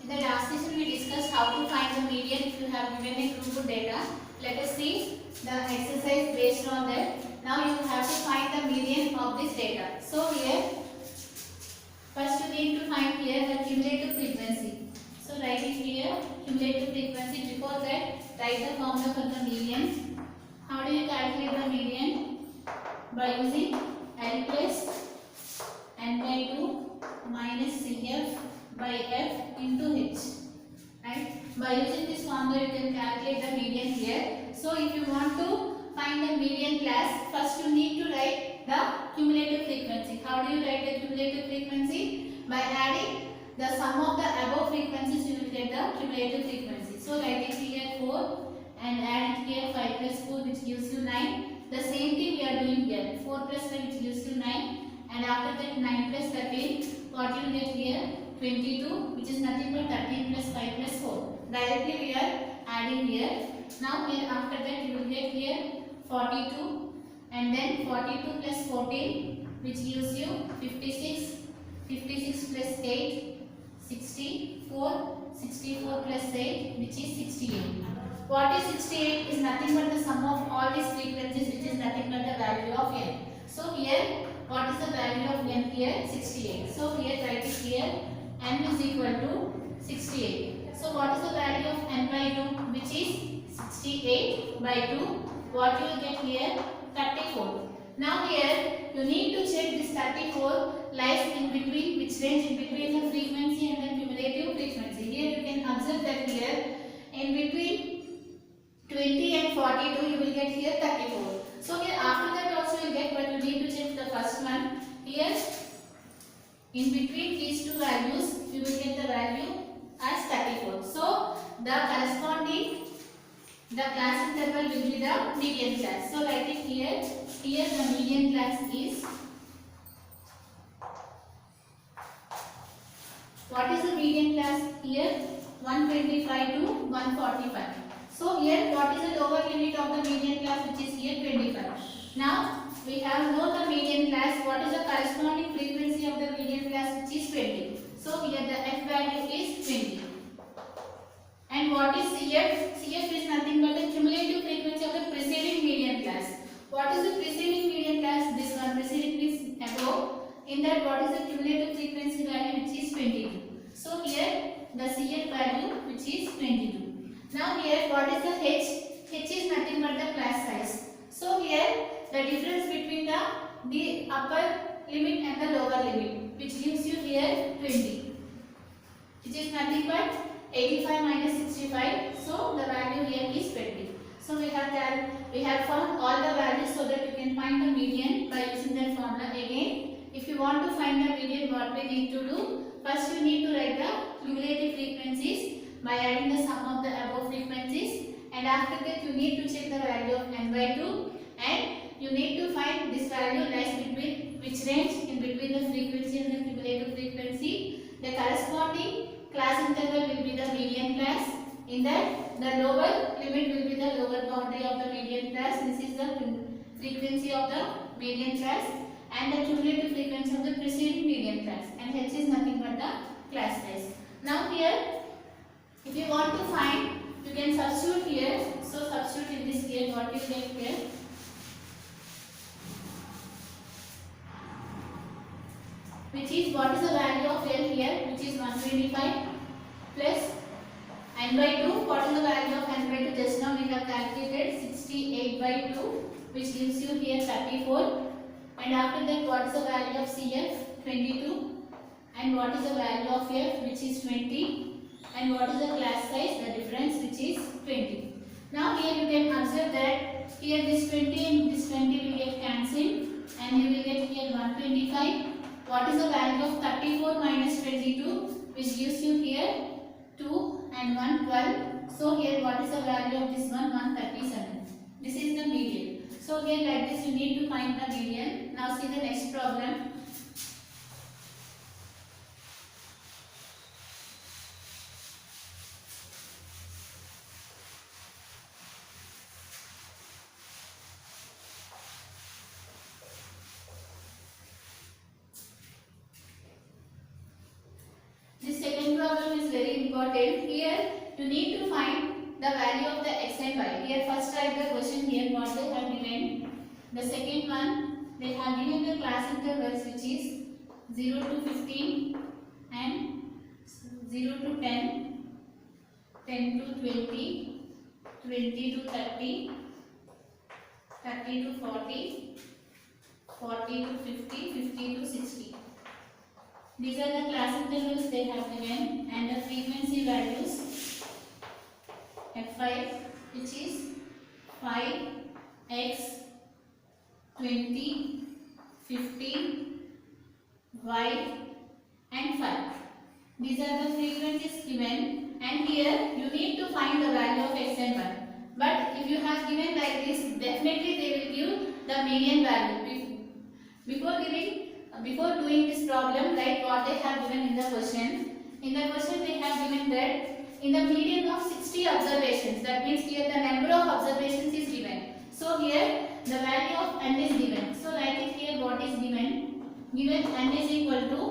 In the last session we discussed how to find the median if you have given a group data. Let us see the exercise based on that. Now you have to find the median of this data. So here first you need to find here the cumulative frequency. So write it here cumulative frequency. Before that write the formula for the median. How do you calculate the median? By using L plus n by 2 minus Cf by f into h. Right? By using this formula you can calculate the median here. So if you want to find the median class, first you need to write the cumulative frequency. How do you write the cumulative frequency? By adding the sum of the above frequencies you will get the cumulative frequency. So write it here 4 and add it here 5 plus 4 which gives you 9. The same thing we are doing here. 4 plus 5 which gives you 9. And after that 9 plus 13, what you will get here? 22, which is nothing but 13 plus 5 plus 4. Directly we are adding here. Now here after that you will get here 42 and then 42 plus 14 which gives you 56. 56 plus 8, 64. 64 plus 8 which is 68. What is 68 is nothing but the sum of all these frequencies which is nothing but the value of n. So here what is the value of n here? 68. So here write it here n is equal to 68. So what is the value of n by 2 which is 68 by 2? What you will get here? 34. Now here you need to check this 34 lies in between, which range in between the frequency and the cumulative frequency. Here you can observe that here in between 20 and 42 you will get here 34. So here after that also you will get, but you need to check the first one. Here in between these two values you will get the value as 34. So the corresponding the class interval will be the median class. So write it here. Here the median class is, what is the median class here? 125 to 145. So here what is the lower limit of the median class, which is here 25. Now we have known the median class. What is the corresponding frequency of the median class, which is 20. So here the f value is 20. And what is CF? CF is nothing but the cumulative frequency of the preceding median class. What is the preceding median class? This one, preceding is above. In that what is the cumulative frequency value, which is 22. So here the CF value which is 22. Now here what is the H? H is nothing but the class size. So here the difference between the upper limit and the lower limit, which gives you here 20, which is nothing but 85 minus 65. So the value here is 20. So we have found all the values so that you can find the median by using that formula again. If you want to find the median, what we need to do? First you need to write the cumulative frequencies by adding the sum of the above frequencies, and after that you need to check the value of n by 2, and you need to find this value lies between which range in between the frequency and the cumulative frequency. The corresponding class interval will be the median class. In that the lower limit will be the lower boundary of the median class. This is the frequency of the median class, and the cumulative frequency of the preceding median class, and H is nothing but the class size. Now here if you want to find, you can substitute here. So substitute in this here, what you get here? Which is, what is the value of L here, which is 125 plus n by 2. What is the value of n by 2? Just now we have calculated 68 by 2, which gives you here 34. And after that what is the value of CF? 22. And what is the value of F, which is 20. And what is the class size? The difference, which is 20. Now here you can observe that here this 20 and this 20 will get cancelled, and you will get here 125. What is the value of 34 minus 22, which gives you here 2 and 1 12. So here what is the value of this one? 137. This is the median. So here like this you need to find the median. Now see the next problem. This second problem is very important. Here you need to find the value of the x and y. Here first write the question here what they have given. The second one, they have given the class intervals which is 0 to 15 and 0 to 10, 10 to 20, 20 to 30, 30 to 40, 40 to 50, 50 to 60. These are the class intervals they have given, and the frequency values F5 which is 5, X, 20, 15, Y and 5. These are the frequencies given, and here you need to find the value of x and y. But if you have given like this, definitely they will give the median value. Before doing this problem, like what they have given in the question. In the question they have given that in the median of 60 observations, that means here the number of observations is given. So here the value of n is given. So write it here what is given. Given n is equal to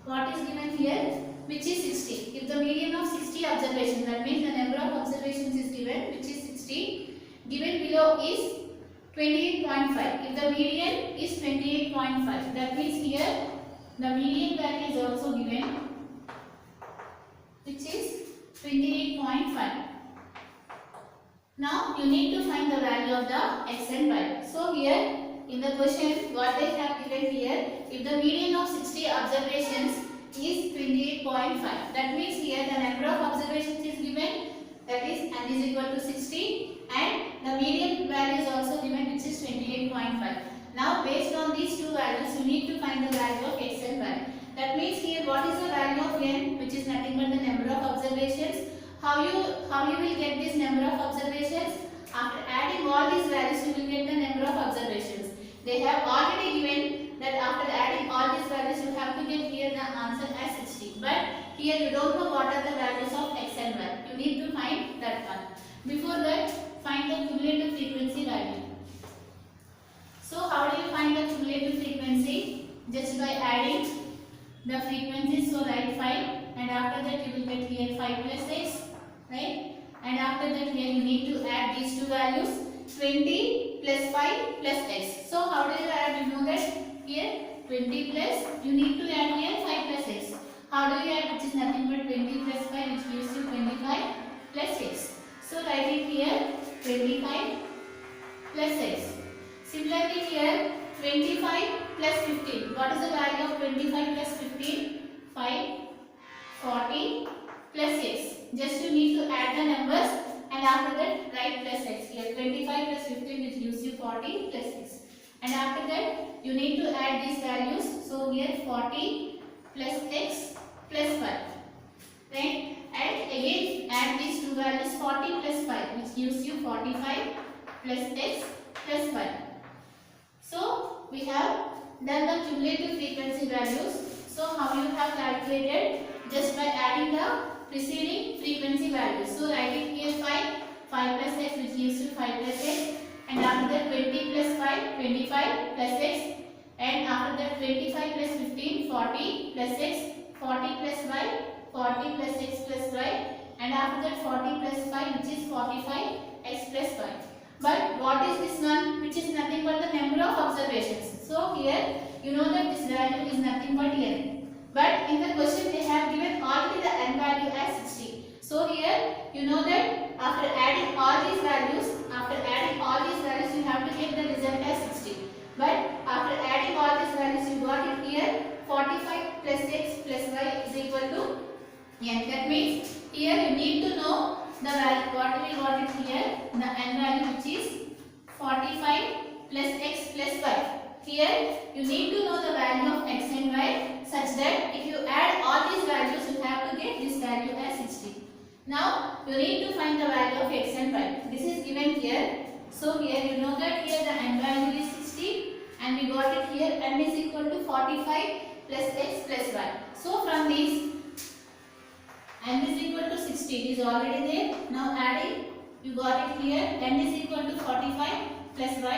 what is given here, which is 60. If the median of 60 observations, that means the number of observations is given, which is 60. Given below is 28.5. If the median is 28.5, that means here the median value is also given, which is 28.5. Now you need to find the value of the x and y. So here in the question what they have given here, if the median of 60 observations is 28.5, that means here the number of observations is given, that is n is equal to 60, and the median value is also given, which is 28.5. Now based on these two values you need to find the value of x and y. That means here what is the value of n, which is nothing but the number of observations. How you will get this number of observations? After adding all these values you will get the number of observations. They have already given that after adding all these values you have to get here the answer as 60. But here you don't know what are the values of x and y. You need to find that one. Before that, find the cumulative frequency value. So how do you find the cumulative frequency? Just by adding the frequencies. So write 5, and after that you will get here 5 plus x, right? And after that here you need to add these two values, 20 plus 5 plus x. So how do you add? You know that here 20 plus, you need to add here 5 plus x. How do you add? Which is nothing but 20 plus 5, which gives you 25 plus x. So write it here 25 plus x. Similarly here 25 plus 15. What is the value of 25 plus 15? 5, 40 plus x. Just you need to add the numbers, and after that write plus x. Here 25 plus 15, which gives you 40 plus x. And after that you need to add these values. So here 40 plus x plus 5, right? And again add these two values, 40 plus 5, which gives you 45 plus x plus 5. So we have done the cumulative frequency values. So how you have calculated? Just by adding the preceding frequency values. So write it here 5 plus x, which gives you 5 plus x, and after that 20 plus 5, 25 plus x, and after that 25 plus 15, 40 plus x, 40 plus y, 40 plus x plus y, and after that 40 plus 5, which is 45 x plus y. But what is this one? Which is nothing but the number of observations. So here you know that this value is nothing but n. But in the question they have given already the n value as 60. So here you know that after adding all these values, you have to get the result as 60. But after adding all these values you got it here 45 plus x plus y is equal to n. That means here you need to know the value. What we got it here, the n value, which is 45 plus x plus y. Here you need to know the value of x and y, such that if you add all these values you have to get this value as 60. Now you need to find the value of x and y. This is given here. So here you know that here the n value is 60, and we got it here n is equal to 45 plus x plus y. So from these n is equal to 60 is already there. Now adding, you got it here n is equal to 45 plus y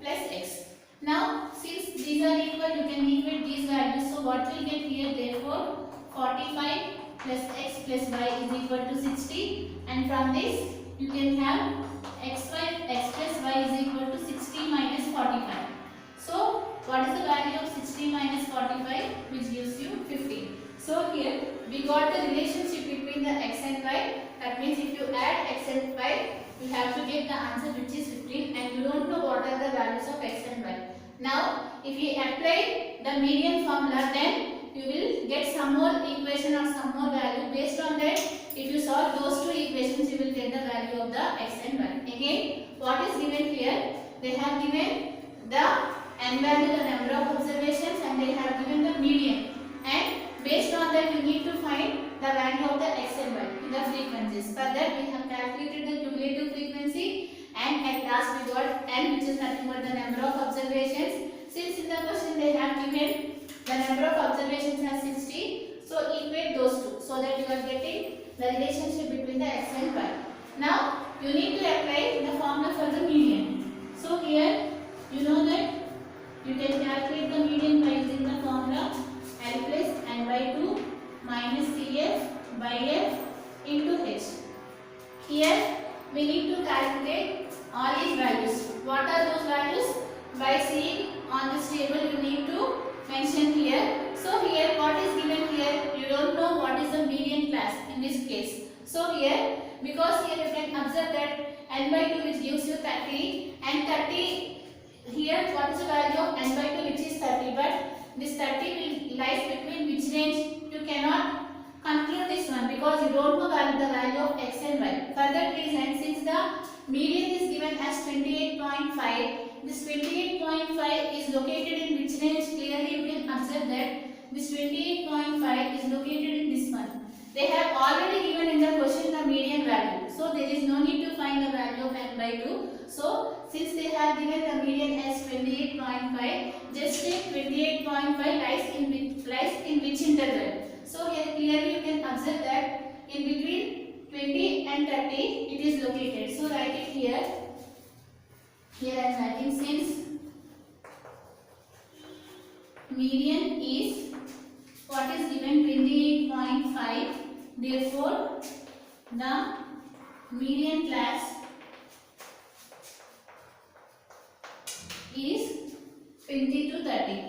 plus x. Now since these are equal, you can equate these values. So what will get here? Therefore 45 plus x plus y is equal to 60, and from this you can have x plus y is equal to 60 minus 45. So what is the value of 60 minus 45, which gives you 15. So here we got the relationship between the x and y. That means if you add x and y, you have to get the answer which is 15, and you don't know what are the values of x and y. Now if you apply the median formula, then you will get some more equation or some more value. Based on that, if you solve those two equations, you will get the value of the x and y. Again, what is given here? They have given the n value, the number of observations, and they have given the median. And based on that, you need to find the value of the x and y in the frequencies. For that, we have calculated the cumulative frequency, and at last we got n, which is nothing but the number of observations. Since in the question they have given the number of observations as 60, so equate those two so that you are getting the relationship between the x and y. Now you need to apply the formula for the median. So here you know that you can calculate the median by using the formula L plus n by 2 minus CF by F into H. Here we need to calculate all these values. What are those values? By seeing on this table, you need to mention here. So here what is given here, you don't know what is the median class in this case. So here, because here you can observe that n by 2 which gives you 30, and 30 here what is the value of n by 2 which is 30, but this 30 will lies between which range? You cannot conclude this one because you don't know the value of x and y. For that reason, since the median is given as 28.5, this 28.5 is located in which range? Clearly you can observe that this 28.5 is located in this one. They have already given in the question the median value. So there is no need to find the value of n by 2. So since they have given the median as 28.5, just take 28.5 lies in which interval. So here clearly you can observe that in between 20 and 30 it is located. So write it here. Here I am writing, since median is what is given 28.5, therefore the median class is 20 to 30.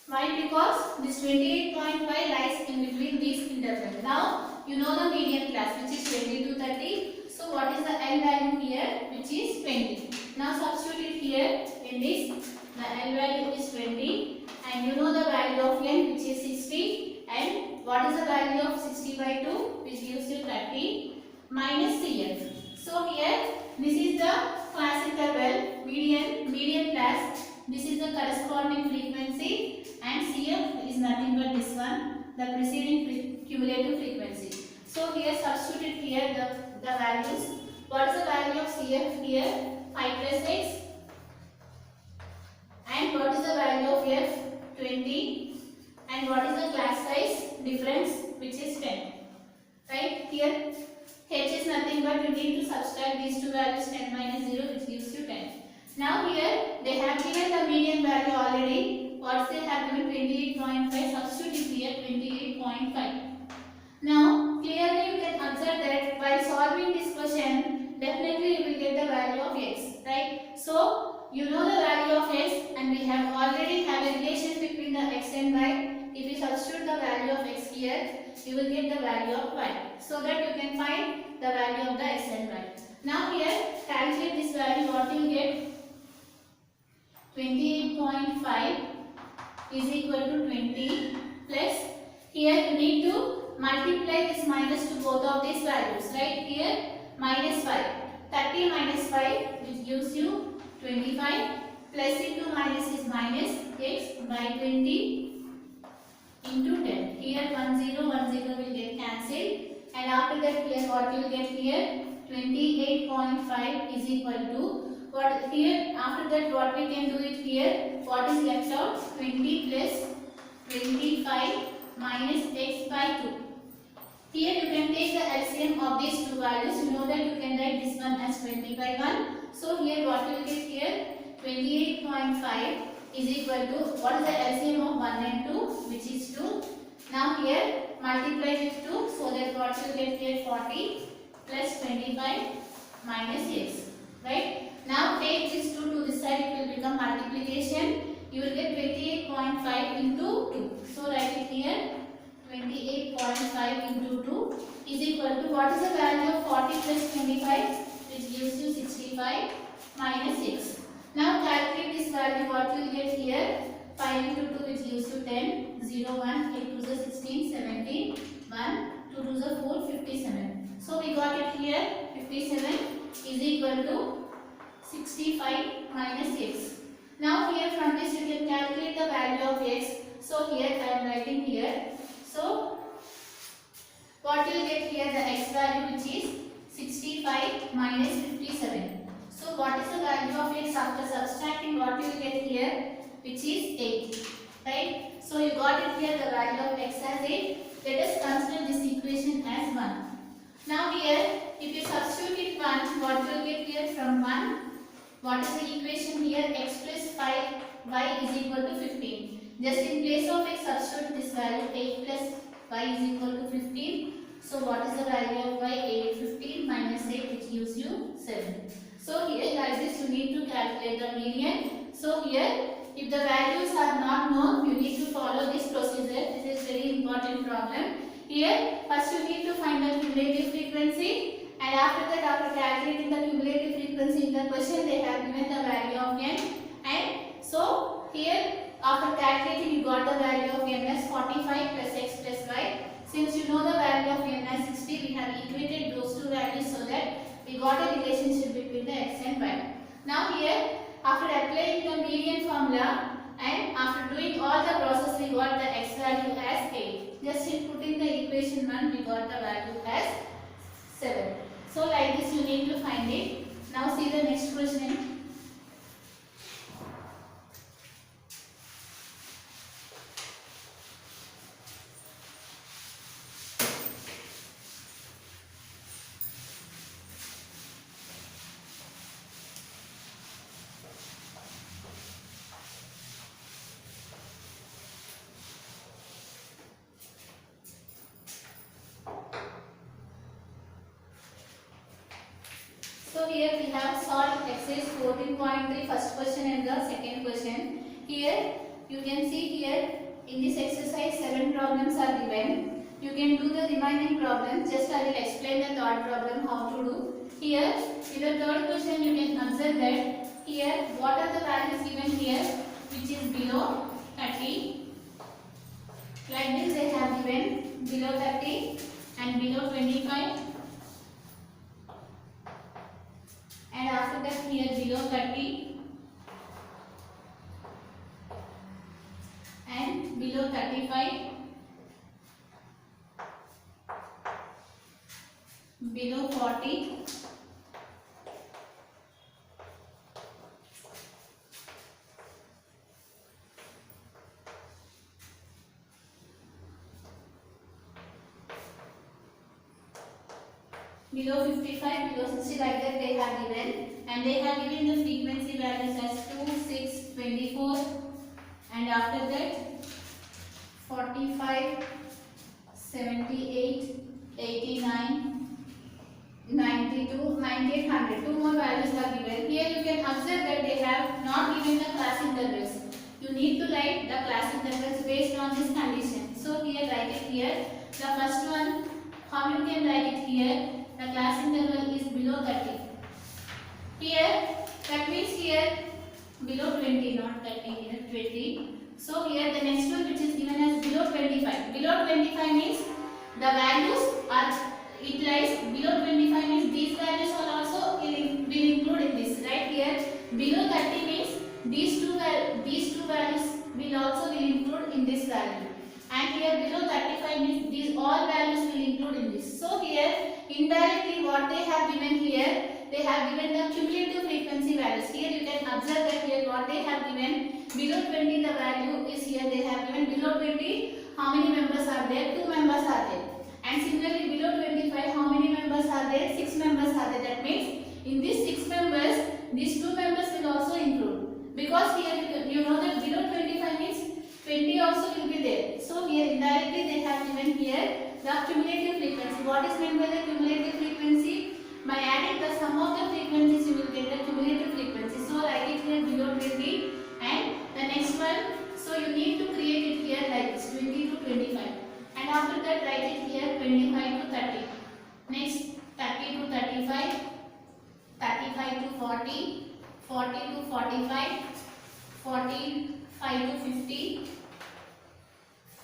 Why? Because this 28.5 lies in between these intervals. Now you know the median class which is 20 to 30. So what is the L value here, which is 20. Now substitute it here in this. The L value is 20, and you know the value of n which is 60, and what is the value of 60 by 2 which gives you 30 minus CF. So here this is the class interval, median class. This is the corresponding frequency, and CF is nothing but this one, the preceding cumulative frequency. So here substitute here the values. What is the value of CF here? 5 plus x. And what is the value of F? 20. And what is the class size difference, which is 10. Right? Here H is nothing but you need to subtract these two values, 10 minus 0, which gives you 10. Now here they have given the median value already. What they have given? 28.5. Substitute it here, 28.5. Now clearly you can observe that while solving this question, definitely you will get the value of x, right? So you know the value of x, and we have already have a relation between the x and y. If you substitute the value of x here, you will get the value of y, so that you can find the value of the x and y. Now here calculate this value. What you get? 28.5 is equal to 20 plus, here you need to multiply this minus to both of these values, right? Here minus 5, 30 minus 5 which gives you 25, plus into minus is minus x by 20 into 10. Here 1 0 will get cancelled, and after that here what you will get here? 28.5 is equal to what here? After that what we can do it here? What is left out? 20 plus 25 minus x by 2. Here you can take the LCM of these two values. You know that you can write this one as 20 by 1. So here what you will get here? 28.5 is equal to, what is the LCM of 1 and 2? Which is 2. Now here multiply with 2, so that what you get here 40 plus 25 minus 6. Right? Now take this 2 to this side, it will become multiplication. You will get 28.5 into 2. So write it here, 28.5 into 2 is equal to, what is the value of 40 plus 25, which gives you 65 minus 6. Now calculate this value, what you will get here, 5 into 2 which gives you 10, 0, 1, 8 to the 16, 17, 1, 2 to the 4, 57. So we got it here, 57 is equal to 65 minus 6. Now here from this you can calculate the value of x. So here I am writing here. So what you will get here, the x value which is 65 minus 57. So what is the value of x after subtracting, what you will get here, which is 8. Right? So you got it here, the value of x as 8. Let us consider this equation as 1. Now here, if you substitute it 1, what you will get here from 1? What is the equation here? X plus 5 y is equal to 15. Just in place of x, substitute this value, 8 plus y is equal to 15. So what is the value of y? 8, 15 minus 8, which gives you 7. So here like this you need to calculate the median. So here if the values are not known, you need to follow this procedure. This is very important problem. Here first you need to find the cumulative frequency, and after that, after calculating the cumulative frequency in the question, they have given the value of n, and so here after calculating you got the value of n as 45 plus x plus y. Since you know the value of n as 60, we have equated those two values so that we got a relationship between the x and y. Now here, after applying the median formula and after doing all the process, we got the x value as 8. Just in putting the equation 1, we got the value as 7. So like this you need to find it. Now see the next question. So here we have solved exercise 14.3 first question and the second question. Here you can see here in this exercise 7 problems are given. You can do the remaining problems. Just I will explain the third problem how to do. Here in the third question you can observe that here what are the values given here, which is below 30. Like this they have given below 30 and below 25. And after that here below 30 and below 35, below 40, below 55, below 60, like that they have given, and they have given the frequency values as 2, 6, 24, and after that 45, 78, 89, 92, 98, 100. Two more values are given. Here you can observe that they have not given the class intervals. You need to write the class intervals based on this condition. So here write it here. The first one, how you can write it here? The class interval is below 30. Here, that means here below 20, not 30 here, 20. So here the next one which is given as below 25. Below 25 means the values are, it lies below 25 means these values are also will include in this. Right here, below 30 means these two values will also will include in this value. And here below 35 means these all values will include in this. So here indirectly what they have given here, they have given the cumulative frequency values. Here you can observe that here what they have given, below 20 the value is here they have given below 20 how many members are there? 2 members are there. And similarly below 25 how many members are there? 6 members are there. That means in these 6 members these 2 members will also include, because here you know that below 25 means 20 also will be there. So here indirectly they the cumulative frequency. What is meant by the cumulative frequency? By adding the sum of the frequencies, you will get the cumulative frequency. So write it here below 20, and the next one. So you need to create it here like this, 20 to 25, and after that write it here 25 to 30. Next 30 to 35, 35 to 40, 40 to 45, 45 to 50,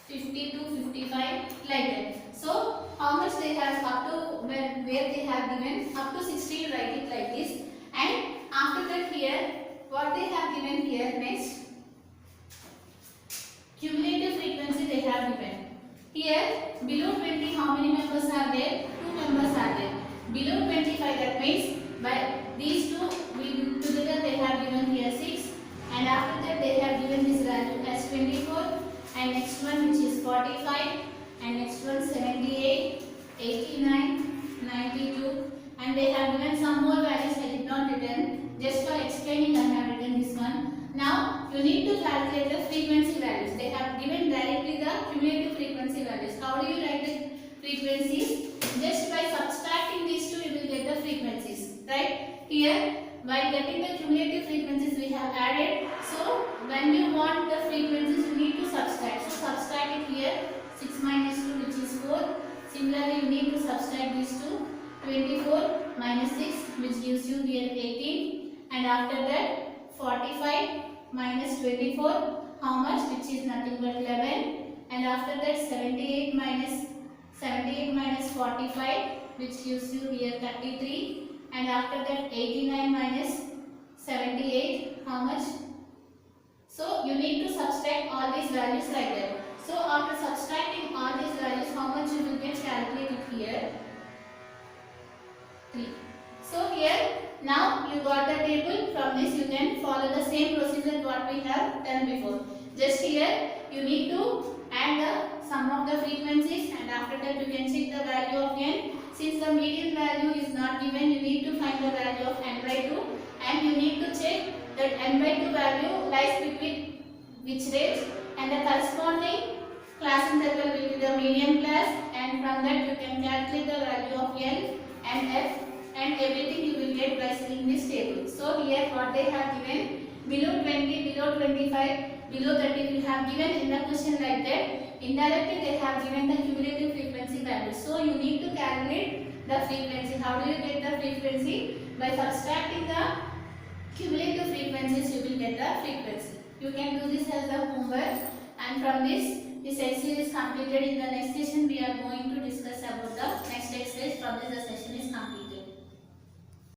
50 to 55, like that. So how much they have up to where they have given up to 60, write it like this, and after that here what they have given here next, cumulative frequency they have given. Here below 20 how many members are there? 2 members are there. Below 25, that means by these two we together they have given here 6, and after that they have given this value as 24, and next one which is 45, and next one 78, 89, 92, and they have given some more values I did not written. Just for explaining I have written this one. Now you need to calculate the frequency values. They have given directly the cumulative frequency values. How do you write the frequencies? Just by subtracting these two you will get the frequencies, right? Here by getting the cumulative frequencies we have added. So when you want the frequencies you need to subtract. So subtract it here, 6 minus 2 which is 4. Similarly you need to subtract these two, 24 minus 6 which gives you here 18, and after that 45 minus 24, how much, which is nothing but 11, and after that 78 minus 45 which gives you here 33, and after that 89 minus 78, how much? So you need to subtract all these values like that. So after subtracting all these values, how much you will get, calculate it here, 3. So here now you got the table. From this you can follow the same procedure what we have done before. Just here you need to add the sum of the frequencies, and after that you can check the value of n. Since the median value is not given, you need to find the value of n by 2, and you need to check that n by 2 value lies between which range, and the corresponding class interval will be the median class, and from that you can calculate the value of n and f, and everything you will get by seeing this table. So here what they have given, below 20, below 25, below 30 we have given in the question like that. Indirectly they have given the cumulative frequency value. So you need to calculate the frequency. How do you get the frequency? By subtracting the cumulative frequencies you will get the frequency. You can do this as a homework, and from this exercise is completed. In the next session we are going to discuss about the next exercise. From this